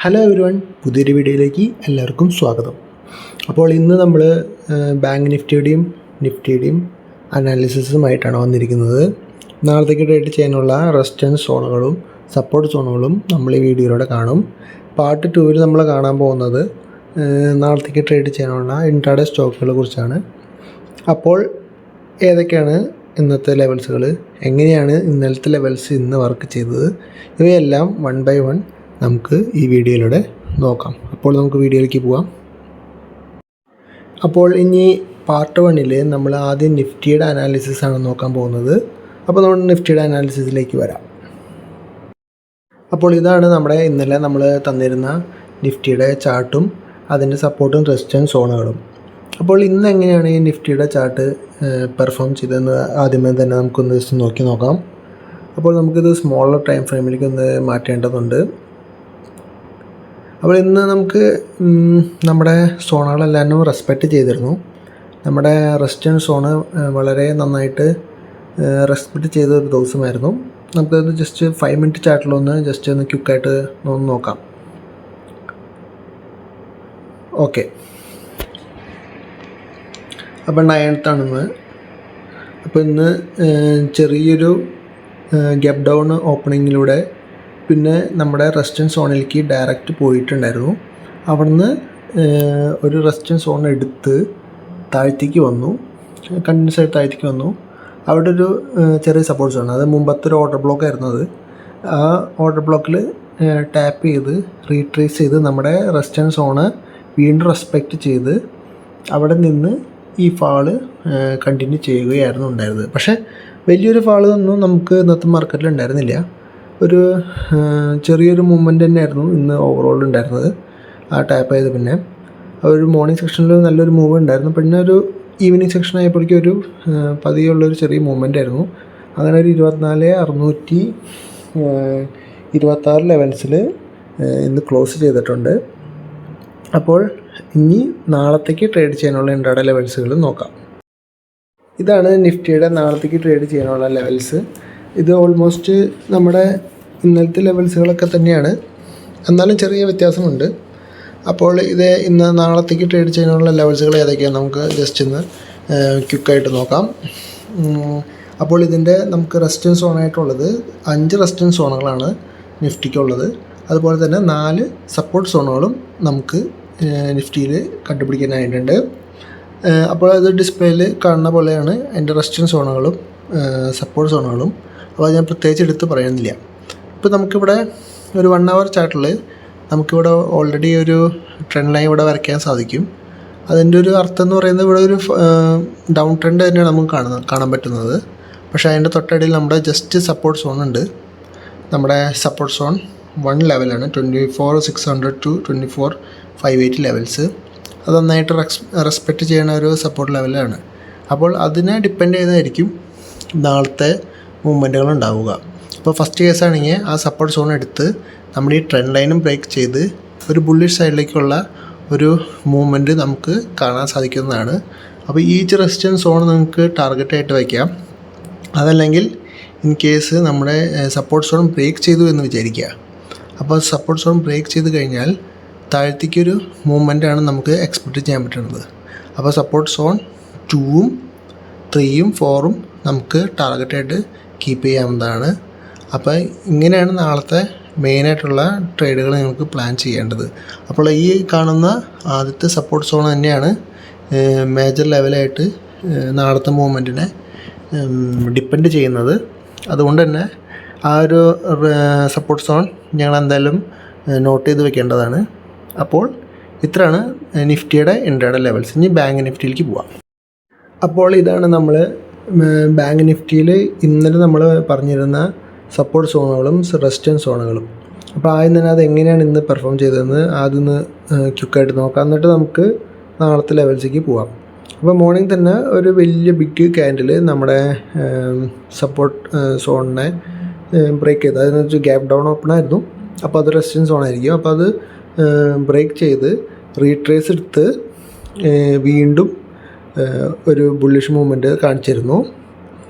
Hello everyone, പുതിയൊരു വീഡിയോയിലേക്ക് എല്ലാവർക്കും സ്വാഗതം. അപ്പോൾ ഇന്ന് നമ്മൾ ബാങ്ക് നിഫ്റ്റിയുടെയും അനാലിസിസുമായിട്ടാണ് വന്നിരിക്കുന്നത്. നാളത്തേക്ക് ട്രേഡ് ചെയ്യാനുള്ള റെസിസ്റ്റൻസ് സോണുകളും സപ്പോർട്ട് സോണുകളും നമ്മൾ ഈ വീഡിയോയിലൂടെ കാണും. പാർട്ട് 2-ൽ നമ്മൾ കാണാൻ പോകുന്നത് നാളത്തേക്ക് ട്രേഡ് ചെയ്യാനുള്ള ഇൻട്രാഡേ സ്റ്റോക്കുകളെ കുറിച്ചാണ്. അപ്പോൾ ഏതൊക്കെയാണ് ഇന്നത്തെ ലെവൽസുകൾ, എങ്ങനെയാണ് ഇന്നലത്തെ ലെവൽസ് ഇന്ന് വർക്ക് ചെയ്തത്, ഇവയെല്ലാം വൺ ബൈ വൺ നമുക്ക് ഈ വീഡിയോയിലൂടെ നോക്കാം. അപ്പോൾ നമുക്ക് വീഡിയോയിലേക്ക് പോകാം. അപ്പോൾ ഇനി പാർട്ട് 1-ൽ നമ്മൾ ആദ്യം നിഫ്റ്റിയുടെ അനാലിസിസ് ആണ് നോക്കാൻ പോകുന്നത്. അപ്പോൾ നമ്മൾ നിഫ്റ്റിയുടെ അനാലിസിസിലേക്ക് വരാം. അപ്പോൾ ഇതാണ് നമ്മുടെ ഇന്നലെ നമ്മൾ തന്നിരുന്ന നിഫ്റ്റിയുടെ ചാർട്ടും അതിൻ്റെ സപ്പോർട്ടും റെസിസ്റ്റൻസ് സോണുകളും. അപ്പോൾ ഇന്ന് എങ്ങനെയാണ് ഈ നിഫ്റ്റിയുടെ ചാർട്ട് പെർഫോം ചെയ്തതെന്ന് ആദ്യമേ തന്നെ നമുക്കൊന്ന് ജസ്റ്റ് നോക്കാം. അപ്പോൾ നമുക്കിത് സ്മോളർ ടൈം ഫ്രെയിമിലേക്ക് ഒന്ന് മാറ്റേണ്ടതുണ്ട്. അപ്പോൾ ഇന്ന് നമുക്ക് നമ്മുടെ സോണുകളെല്ലാം റെസ്പെക്റ്റ് ചെയ്തിരുന്നു. നമ്മുടെ റെസിസ്റ്റൻസ് സോണ് വളരെ നന്നായിട്ട് റെസ്പെക്റ്റ് ചെയ്ത ഒരു ദിവസമായിരുന്നു. നമുക്കത് ജസ്റ്റ് 5 മിനിറ്റ് ചാർട്ടിലൊന്ന് ജസ്റ്റ് ഒന്ന് ക്വിക്കായിട്ട് നോക്കാം. ഓക്കെ, അപ്പോൾ 9th ആണെന്ന്. അപ്പോൾ ഇന്ന് ചെറിയൊരു ഗ്യാപ്പ് ഡൗൺ ഓപ്പണിങ്ങിലൂടെ പിന്നെ നമ്മുടെ റെസിസ്റ്റൻസ് സോണിലേക്ക് ഡയറക്റ്റ് പോയിട്ടുണ്ടായിരുന്നു. അവിടുന്ന് ഒരു റെസിസ്റ്റൻസ് സോൺ എടുത്ത് താഴത്തേക്ക് വന്നു, കണ്ടിന്യൂസ് ആയിട്ട് താഴത്തേക്ക് വന്നു. അവിടെ ഒരു ചെറിയ സപ്പോർട്ട് സോൺ, അത് മുമ്പത്തെ ഒരു ഓർഡർ ബ്ലോക്ക് ആയിരുന്നു. ആ ഓർഡർ ബ്ലോക്കിൽ ടാപ്പ് ചെയ്ത് റീട്രേസ് ചെയ്ത് നമ്മുടെ റെസിസ്റ്റൻസ് സോണ് വീണ്ടും റെസ്പെക്റ്റ് ചെയ്ത് അവിടെ നിന്ന് ഈ ഫാള് കണ്ടിന്യൂ ചെയ്യുകയായിരുന്നു ഉണ്ടായിരുന്നത്. പക്ഷേ വലിയൊരു ഫാള് ഒന്നും നമുക്ക് ഇന്നത്തെ മാർക്കറ്റിൽ ഉണ്ടായിരുന്നില്ല. ഒരു ചെറിയൊരു മൂവ്മെൻറ്റ് തന്നെയായിരുന്നു ഇന്ന് ഓവറോൾ ഉണ്ടായിരുന്നത്. ആ ടാപ്പ് ചെയ്ത് പിന്നെ ഒരു മോർണിംഗ് സെക്ഷനിൽ നല്ലൊരു മൂവ് ഉണ്ടായിരുന്നു. പിന്നെ ഒരു ഈവനിങ് സെക്ഷൻ ആയപ്പോഴേക്കും ഒരു പതിയുള്ളൊരു ചെറിയ മൂവ്മെൻ്റ് ആയിരുന്നു. അങ്ങനെ ഒരു 24,626 ലെവൽസിൽ ഇന്ന് ക്ലോസ് ചെയ്തിട്ടുണ്ട്. അപ്പോൾ ഇനി നാളത്തേക്ക് ട്രേഡ് ചെയ്യാനുള്ള ഇൻട്രാഡേ ലെവൽസുകൾ നോക്കാം. ഇതാണ് നിഫ്റ്റിയുടെ നാളത്തേക്ക് ട്രേഡ് ചെയ്യാനുള്ള ലെവൽസ്. ഇത് ഓൾമോസ്റ്റ് നമ്മുടെ ഇന്നലത്തെ ലെവൽസുകളൊക്കെ തന്നെയാണ്, എന്നാലും ചെറിയ വ്യത്യാസമുണ്ട്. അപ്പോൾ ഇത് ഇന്ന് നാളത്തേക്ക് ട്രേഡ് ചെയ്യാനുള്ള ലെവൽസുകൾ ഏതൊക്കെയാണ് നമുക്ക് ജസ്റ്റ് ഇന്ന് ക്വിക്കായിട്ട് നോക്കാം. അപ്പോൾ ഇതിൻ്റെ നമുക്ക് റെസിസ്റ്റൻസ് സോണായിട്ടുള്ളത് 5 റെസിസ്റ്റൻസ് സോണുകളാണ് നിഫ്റ്റിക്കുള്ളത്. അതുപോലെ തന്നെ 4 സപ്പോർട്ട് സോണുകളും നമുക്ക് നിഫ്റ്റിയിൽ കണ്ടുപിടിക്കാനായിട്ടുണ്ട്. അപ്പോൾ അത് ഡിസ്പ്ലേയിൽ കാണുന്ന പോലെയാണ് എൻ്റെ റെസിസ്റ്റൻസ് സോണുകളും സപ്പോർട്ട് സോണുകളും. അപ്പോൾ ഞാൻ പ്രത്യേകിച്ച് എടുത്ത് പറയുന്നില്ല. ഇപ്പോൾ നമുക്കിവിടെ ഒരു 1 hour ചാർട്ടിൽ നമുക്കിവിടെ ഓൾറെഡി ഒരു ട്രെൻഡ് ലൈൻ ഇവിടെ വരയ്ക്കാൻ സാധിക്കും. അതിൻ്റെ ഒരു അർത്ഥം എന്ന് പറയുന്നത് ഇവിടെ ഒരു ഡൗൺ ട്രെൻഡ് തന്നെയാണ് നമുക്ക് കാണാൻ പറ്റുന്നത്. പക്ഷേ അതിൻ്റെ തൊട്ടടിയിൽ നമ്മുടെ ജസ്റ്റ് സപ്പോർട്ട് സോൺ ഉണ്ട്. നമ്മുടെ സപ്പോർട്ട് സോൺ 1 ലെവലാണ്, 24,600 to 24,580 ലെവൽസ്. അത് നന്നായിട്ട് റെസ്പെക്റ്റ് ചെയ്യുന്ന ഒരു സപ്പോർട്ട് ലെവലാണ്. അപ്പോൾ അതിനെ ഡിപ്പെൻഡ് ചെയ്തായിരിക്കും നാളത്തെ മൂവ്മെൻറ്റുകൾ ഉണ്ടാവുക. അപ്പോൾ ഫസ്റ്റ് കേസാണെങ്കിൽ ആ സപ്പോർട്ട് സോൺ എടുത്ത് നമ്മൾ ഈ ട്രെൻഡ് ലൈനും ബ്രേക്ക് ചെയ്ത് ഒരു ബുള്ളിഷ് സൈഡിലേക്കുള്ള ഒരു മൂവ്മെൻറ്റ് നമുക്ക് കാണാൻ സാധിക്കുന്നതാണ്. അപ്പോൾ ഈച്ച് റെസിസ്റ്റൻസ് സോൺ നിങ്ങൾക്ക് ടാർഗറ്റായിട്ട് വയ്ക്കാം. അതല്ലെങ്കിൽ ഇൻ കേസ് നമ്മുടെ സപ്പോർട്ട് സോൺ ബ്രേക്ക് ചെയ്തു എന്ന് വിചാരിക്കുക. അപ്പോൾ സപ്പോർട്ട് സോൺ ബ്രേക്ക് ചെയ്ത് കഴിഞ്ഞാൽ താഴത്തേക്കൊരു മൂവ്മെൻറ്റാണ് നമുക്ക് എക്സ്പെക്റ്റ് ചെയ്യാൻ പറ്റുന്നത്. അപ്പോൾ സപ്പോർട്ട് സോൺ 2ഉം 3ഉം 4ഉം നമുക്ക് ടാർഗറ്റായിട്ട് കീപ്പ് ചെയ്യാവുന്നതാണ്. അപ്പോൾ ഇങ്ങനെയാണ് നാളത്തെ മെയിനായിട്ടുള്ള ട്രേഡുകൾ നിങ്ങൾക്ക് പ്ലാൻ ചെയ്യേണ്ടത്. അപ്പോൾ ഈ കാണുന്ന ആദ്യത്തെ സപ്പോർട്ട് സോൺ തന്നെയാണ് മേജർ ലെവലായിട്ട് നാളത്തെ മൂവ്മെൻറ്റിനെ ഡിപ്പെൻഡ് ചെയ്യുന്നത്. അതുകൊണ്ട് തന്നെ ആ ഒരു സപ്പോർട്ട് സോൺ ഞങ്ങൾ എന്തായാലും നോട്ട് ചെയ്ത് വെക്കേണ്ടതാണ്. അപ്പോൾ ഇത്രയാണ് നിഫ്റ്റിയുടെ ഇൻട്രാഡേ ലെവൽസ്. ഇനി ബാങ്ക് നിഫ്റ്റിയിലേക്ക് പോവാം. അപ്പോൾ ഇതാണ് നമ്മൾ ബാങ്ക് നിഫ്റ്റിയിൽ ഇന്നലെ നമ്മൾ പറഞ്ഞിരുന്ന സപ്പോർട്ട് സോണുകളും റെസിസ്റ്റൻസ് സോണുകളും. അപ്പോൾ ആദ്യം തന്നെ അത് എങ്ങനെയാണ് ഇന്ന് പെർഫോം ചെയ്തതെന്ന് ആദ്യം ഒന്ന് ക്വിക്കായിട്ട് നോക്കാം. എന്നിട്ട് നമുക്ക് നാളത്തെ ലെവൽസിലേക്ക് പോവാം. അപ്പോൾ മോർണിംഗ് തന്നെ ഒരു വലിയ ബിഗ് ക്യാൻഡിൽ നമ്മുടെ സപ്പോർട്ട് സോണിനെ ബ്രേക്ക് ചെയ്ത്, അതെന്ന് വെച്ചാൽ ഗ്യാപ്പ് ഡൗൺ ഓപ്പൺ ആയിരുന്നു. അപ്പോൾ അത് റെസിസ്റ്റൻസ് സോണായിരിക്കും. അപ്പോൾ അത് ബ്രേക്ക് ചെയ്ത് റീട്രേസ് എടുത്ത് വീണ്ടും ഒരു ബുള്ളിഷ് മൂവ്മെൻറ്റ് കാണിച്ചിരുന്നു.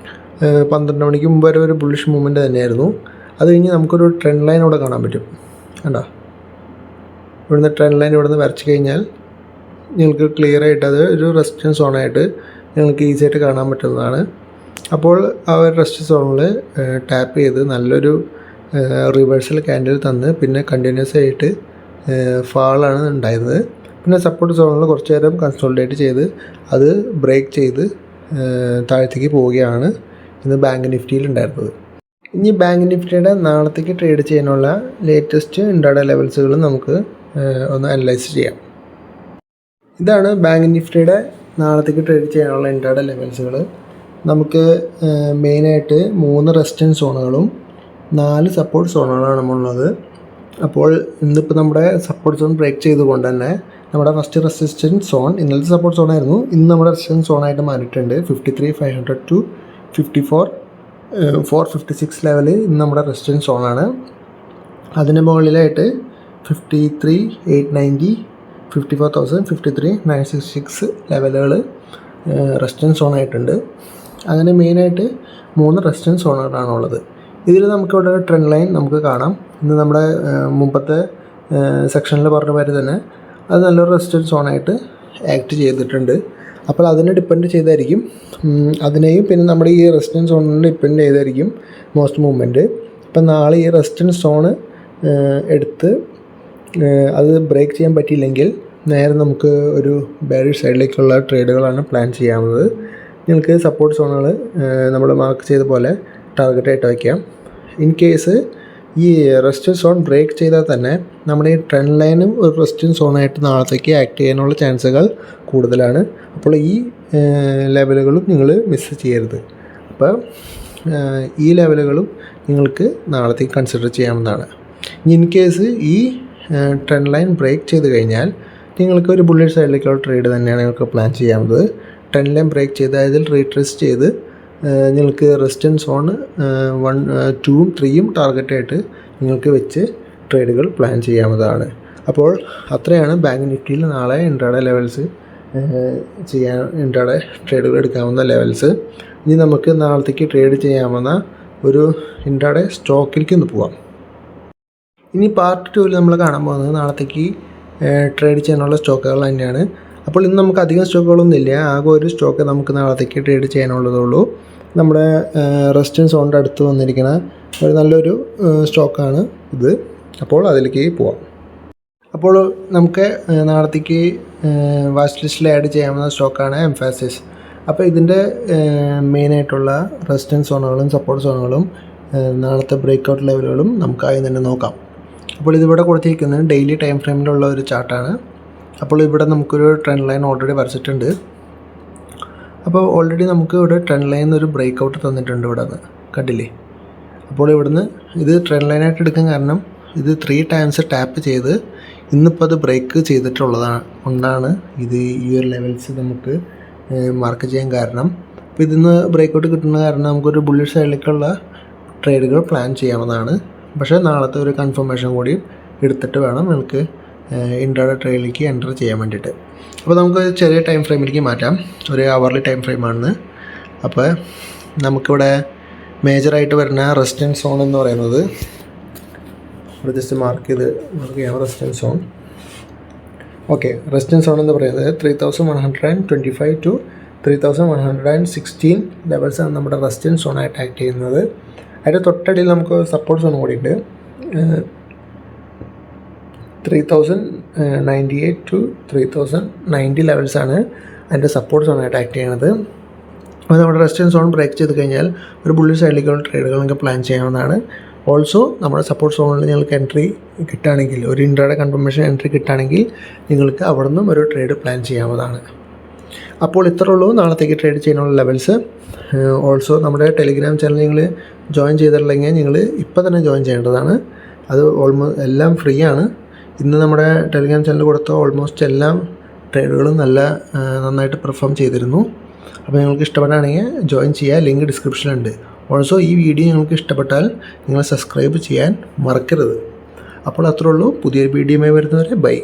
12 മണിക്ക് മുമ്പ് വരെ ഒരു ബുള്ളിഷ് മൂവ്മെൻറ്റ് തന്നെയായിരുന്നു. അത് കഴിഞ്ഞ് നമുക്കൊരു ട്രെൻഡ് ലൈൻ അവിടെ കാണാൻ പറ്റും. കണ്ടോ, ഇവിടുന്ന് ട്രെൻഡ് ലൈൻ ഇവിടുന്ന് വരച്ച് കഴിഞ്ഞാൽ നിങ്ങൾക്ക് ക്ലിയർ ആയിട്ട് അത് ഒരു റെസിസ്റ്റൻസ് സോണായിട്ട് നിങ്ങൾക്ക് ഈസി ആയിട്ട് കാണാൻ പറ്റുന്നതാണ്. അപ്പോൾ ആ ഒരു റെസിസ്റ്റൻസ് സോണിൽ ടാപ്പ് ചെയ്ത് നല്ലൊരു റിവേഴ്സൽ ക്യാൻഡിൽ തന്ന് പിന്നെ കണ്ടിന്യൂസ് ആയിട്ട് ഫാളാണ് ഉണ്ടായത്. പിന്നെ സപ്പോർട്ട് സോണിൽ കുറച്ച് നേരം കൺസോളിഡേറ്റ് ചെയ്ത് അത് ബ്രേക്ക് ചെയ്ത് താഴത്തേക്ക് പോവുകയാണ് ഇന്ന് ബാങ്ക് നിഫ്റ്റിയിൽ ഉണ്ടായിരുന്നത്. ഇനി ബാങ്ക് നിഫ്റ്റിയുടെ നാളത്തേക്ക് ട്രേഡ് ചെയ്യാനുള്ള ലേറ്റസ്റ്റ് ഇൻട്രാഡേ ലെവൽസുകൾ നമുക്ക് ഒന്ന് അനലൈസ് ചെയ്യാം. ഇതാണ് ബാങ്ക് നിഫ്റ്റിയുടെ നാളത്തേക്ക് ട്രേഡ് ചെയ്യാനുള്ള ഇൻട്രാഡേ ലെവൽസുകൾ. നമുക്ക് മെയിനായിട്ട് 3 റെസിസ്റ്റൻസ് സോണുകളും 4 സപ്പോർട്ട് സോണുകളാണ് ഉള്ളത്. അപ്പോൾ ഇന്നിപ്പോൾ നമ്മുടെ സപ്പോർട്ട് സോൺ ബ്രേക്ക് ചെയ്തുകൊണ്ട് തന്നെ നമ്മുടെ ഫസ്റ്റ് റെസിസ്റ്റൻസ് സോൺ ഇന്നലത്തെ സപ്പോർട്ട് സോണായിരുന്നു, ഇന്ന് നമ്മുടെ റെസിസ്റ്റൻസ് സോണായിട്ട് മാറിയിട്ടുണ്ട്. 53,500 ടു 54,456 ലെവൽ ഇന്ന് നമ്മുടെ റെസിസ്റ്റൻസ് സോണാണ്. അതിന് മുകളിലായിട്ട് 53,890, 54,000, 53,966 ലെവലുകൾ റെസിസ്റ്റൻസ് സോണായിട്ടുണ്ട്. അങ്ങനെ മെയിനായിട്ട് 3 റെസിസ്റ്റൻസ് സോണുകളാണുള്ളത്. ഇതിൽ നമുക്കിവിടെ ഒരു ട്രെൻഡ് ലൈൻ നമുക്ക് കാണാം. ഇന്ന് നമ്മുടെ മുമ്പത്തെ സെക്ഷനിൽ പറഞ്ഞ മാതിരി തന്നെ അത് നല്ലൊരു റെസിസ്റ്റൻസ് സോണായിട്ട് ആക്ട് ചെയ്തിട്ടുണ്ട്. അപ്പോൾ അതിനെ ഡിപ്പെൻഡ് ചെയ്തായിരിക്കും അതിനെയും പിന്നെ നമ്മുടെ ഈ റെസിസ്റ്റൻസ് സോണിനെ ഡിപ്പെൻഡ് ചെയ്തായിരിക്കും മോസ്റ്റ് മൂവ്മെൻറ്റ്. ഇപ്പം നാളെ ഈ റെസിസ്റ്റൻസ് സോണ് എടുത്ത് അത് ബ്രേക്ക് ചെയ്യാൻ പറ്റിയില്ലെങ്കിൽ നേരെ നമുക്ക് ഒരു ബാരിഷ് സൈഡിലേക്കുള്ള ട്രേഡുകളാണ് പ്ലാൻ ചെയ്യാവുന്നത്. നിങ്ങൾക്ക് സപ്പോർട്ട് സോണുകൾ നമ്മൾ മാർക്ക് ചെയ്ത പോലെ ടാർഗറ്റായിട്ട് വയ്ക്കാം. ഇൻ കേസ് ഈ റെസിസ്റ്റൻസ് സോൺ ബ്രേക്ക് ചെയ്താൽ തന്നെ നമ്മുടെ ഈ ട്രെൻഡ് ലൈനും ഒരു റെസിസ്റ്റൻസ് സോണായിട്ട് നാളത്തേക്ക് ആക്ട് ചെയ്യാനുള്ള ചാൻസുകൾ കൂടുതലാണ്. അപ്പോൾ ഈ ലെവലുകളും നിങ്ങൾ മിസ് ചെയ്യരുത്. അപ്പോൾ ഈ ലെവലുകളും നിങ്ങൾക്ക് നാളത്തേക്ക് കൺസിഡർ ചെയ്യാവുന്നതാണ്. ഇൻ കേസ് ഈ ട്രെൻഡ് ലൈൻ ബ്രേക്ക് ചെയ്ത് കഴിഞ്ഞാൽ നിങ്ങൾക്ക് ഒരു ബുള്ളറ്റ് സൈഡിലേക്കുള്ള ട്രേഡ് തന്നെയാണ് നിങ്ങൾക്ക് പ്ലാൻ ചെയ്യാവുന്നത്. ട്രെൻഡ് ലൈൻ ബ്രേക്ക് ചെയ്ത് അതിൽ റീട്രേസ് ചെയ്ത് നിങ്ങൾക്ക് റെസിസ്റ്റൻസ് സോൺ 1, 2, 3 ടാർഗറ്റായിട്ട് നിങ്ങൾക്ക് വെച്ച് ട്രേഡുകൾ പ്ലാൻ ചെയ്യാവുന്നതാണ്. അപ്പോൾ അത്രയാണ് ബാങ്ക് നിഫ്റ്റിയിൽ നാളെ ഇൻട്രാഡേ ലെവൽസ് ഇൻട്രാഡേ ട്രേഡുകൾ എടുക്കാവുന്ന ലെവൽസ്. ഇനി നമുക്ക് നാളത്തേക്ക് ട്രേഡ് ചെയ്യാവുന്ന ഒരു ഇൻട്രാഡേ സ്റ്റോക്കിലേക്ക് ഒന്ന് പോവാം. ഇനി പാർട്ട് 2 നമ്മൾ കാണാൻ പോകുന്നത് നാളത്തേക്ക് ട്രേഡ് ചെയ്യാനുള്ള സ്റ്റോക്കുകൾ തന്നെയാണ്. അപ്പോൾ ഇന്ന് നമുക്ക് അധികം സ്റ്റോക്കുകളൊന്നും ഇല്ല, ആകെ ഒരു സ്റ്റോക്ക് നമുക്ക് നാളത്തേക്ക് ട്രേഡ് ചെയ്യാനുള്ളതുള്ളൂ. നമ്മുടെ റെസിസ്റ്റൻസ് സോണിൻ്റെ അടുത്ത് വന്നിരിക്കുന്ന ഒരു നല്ലൊരു സ്റ്റോക്കാണ് ഇത്. അപ്പോൾ അതിലേക്ക് പോവാം. അപ്പോൾ നമുക്ക് നാളത്തേക്ക് വാച്ച് ലിസ്റ്റിൽ ആഡ് ചെയ്യാവുന്ന സ്റ്റോക്കാണ് എംഫാസിസ്. അപ്പോൾ ഇതിൻ്റെ മെയിനായിട്ടുള്ള റെസിസ്റ്റൻസ് സോണുകളും സപ്പോർട്ട് സോണുകളും നാളത്തെ ബ്രേക്ക്ഔട്ട് ലെവലുകളും നമുക്ക് ആദ്യം തന്നെ നോക്കാം. അപ്പോൾ ഇതിവിടെ കൊടുത്തിരിക്കുന്നത് ഡെയിലി ടൈം ഫ്രെയിമിലുള്ള ഒരു ചാർട്ടാണ്. അപ്പോൾ ഇവിടെ നമുക്കൊരു ട്രെൻഡ് ലൈൻ ഓൾറെഡി വരച്ചിട്ടുണ്ട്. അപ്പോൾ ഓൾറെഡി നമുക്ക് ഇവിടെ ട്രെൻഡ് ലൈനിൽ ഒരു ബ്രേക്ക് ഔട്ട് തന്നിട്ടുണ്ട് ഇവിടെ നിന്ന്, കണ്ടില്ലേ? അപ്പോൾ ഇവിടുന്ന് ഇത് ട്രെൻഡ് ലൈനായിട്ട് എടുക്കാൻ കാരണം ഇത് 3 ടൈംസ് ടാപ്പ് ചെയ്ത് ഇന്നിപ്പോൾ അത് ബ്രേക്ക് ചെയ്തിട്ടുള്ളതാണ് കൊണ്ടാണ് ഇത് ഈ ഒരു ലെവൽസ് നമുക്ക് മാർക്ക് ചെയ്യാൻ കാരണം. അപ്പോൾ ഇതിന്ന് ബ്രേക്ക് ഔട്ട് കിട്ടുന്ന കാരണം നമുക്കൊരു ബുള്ളിഷ് സൈഡിലേക്കുള്ള ട്രേഡുകൾ പ്ലാൻ ചെയ്യാവുന്നതാണ്. പക്ഷേ നാളത്തെ ഒരു കൺഫർമേഷൻ കൂടി എടുത്തിട്ട് വേണം നിങ്ങൾക്ക് ഇൻട്രാഡേ ട്രേഡിലേക്ക് എൻ്റർ ചെയ്യാൻ വേണ്ടിയിട്ട്. അപ്പോൾ നമുക്ക് ചെറിയ ടൈം ഫ്രെയിമിലേക്ക് മാറ്റാം. ഒരു അവർലി ടൈം ഫ്രെയിമാണ്. അപ്പോൾ നമുക്കിവിടെ മേജറായിട്ട് വരുന്ന റെസിസ്റ്റൻസ് സോൺ എന്ന് പറയുന്നത് ഇവിടെ ജസ്റ്റ് മാർക്ക് ചെയ്യാം. Resistance zone okay. Resistance zone എന്ന് പറയുന്നത് 3,125 ടു 3,116 ലെവൽസാണ് നമ്മുടെ റെസിസ്റ്റൻസ് സോണായിട്ട് ആക്ട് ചെയ്യുന്നത്. അതിൻ്റെ തൊട്ടടിയിൽ നമുക്ക് സപ്പോർട്ട് സോൺ കൂടിയിട്ട് 3,098 ടു 3,090 ലെവൽസാണ് അതിൻ്റെ സപ്പോർട്ട് സോണായിട്ട് ആക്ട് ചെയ്യുന്നത്. അപ്പോൾ നമ്മുടെ റെസിസ്റ്റൻസ് സോൺ ബ്രേക്ക് ചെയ്ത് കഴിഞ്ഞാൽ ഒരു ബുള്ളിഷ് സൈഡിലേക്കുള്ള ട്രേഡുകൾ നിങ്ങൾക്ക് പ്ലാൻ ചെയ്യാവുന്നതാണ്. ഓൾസോ നമ്മുടെ സപ്പോർട്ട് സോണിൽ നിങ്ങൾക്ക് എൻട്രി കിട്ടുകയാണെങ്കിൽ, ഒരു ഇൻട്രാഡേ കൺഫർമേഷൻ എൻട്രി കിട്ടുകയാണെങ്കിൽ നിങ്ങൾക്ക് അവിടെ നിന്നും ഒരു ട്രേഡ് പ്ലാൻ ചെയ്യാവുന്നതാണ്. അപ്പോൾ ഇത്രേ ഉള്ളൂ നാളത്തേക്ക് ട്രേഡ് ചെയ്യാനുള്ള ലെവൽസ്. ഓൾസോ നമ്മുടെ ടെലിഗ്രാം ചാനൽ നിങ്ങൾ ജോയിൻ ചെയ്തിട്ടില്ലെങ്കിൽ നിങ്ങൾ ഇപ്പോൾ തന്നെ ജോയിൻ ചെയ്യേണ്ടതാണ്. അത് ഓൾമോസ്റ്റ് എല്ലാം ഫ്രീ ആണ്. ഇന്ന് നമ്മുടെ ടെലിഗ്രാം ചാനൽ കൊടുത്ത ഓൾമോസ്റ്റ് എല്ലാ ട്രേഡുകളും നന്നായിട്ട് പെർഫോം ചെയ്തിരുന്നു. അപ്പോൾ നിങ്ങൾക്ക് ഇഷ്ടപ്പെടുകയാണെങ്കിൽ ജോയിൻ ചെയ്യുക. ലിങ്ക് ഡിസ്ക്രിപ്ഷനിലുണ്ട്. ഓൾസോ ഈ വീഡിയോ നിങ്ങൾക്ക് ഇഷ്ടപ്പെട്ടാൽ നിങ്ങൾ സബ്സ്ക്രൈബ് ചെയ്യാൻ മറക്കരുത്. അപ്പോൾ അത്രേ ഉള്ളൂ. പുതിയൊരു വീഡിയോയുമായി വരുന്നവരെ ബൈ.